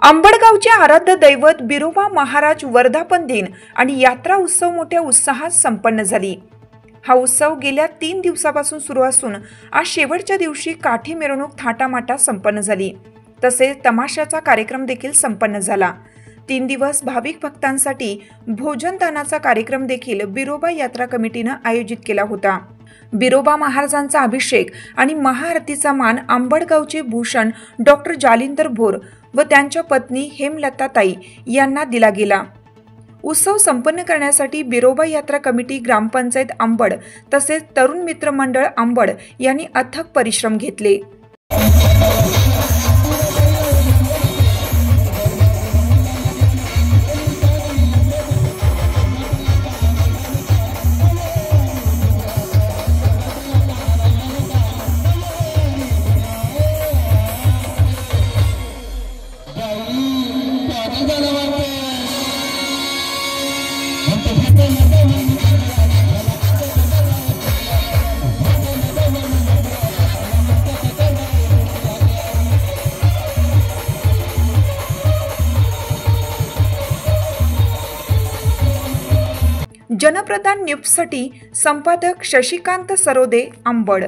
अंबडगावचे आराध्य दैवत बिरोबा महाराज वर्धापन दिन आणि यात्रा उत्सव मोठ्या उत्साहात संपन्न झाली। हा उत्सव गेल्या 3 दिवसापासून सुरू असून आज शेवटच्या दिवशी काठी मिरवणूक थाटामाटात संपन्न झाली। तसेच तमाशाचा कार्यक्रम देखील संपन्न झाला। 3 दिवस भाविक भक्तांसाठी भोजनदानाचा कार्यक्रम देखील बिरोबा यात्रा कमिटीने आयोजित केला होता। बिरोबा महाराजांचा अभिषेक आणि महाआरतीचा मान अंबडगावचे भूषण डॉक्टर जालिंदर भोर व त्यांच्या पत्नी हेमलताताई यांना दिला गेला। उत्सव संपन्न करण्यासाठी बिरोबा यात्रा कमिटी, ग्रामपंचायत अंबड तसेच तरुण मित्र मंडळ अंबड यांनी अथक परिश्रम घेतले। जनप्रधान न्यूजसाठी संपादक शशिकांत सरोदे, अंबड।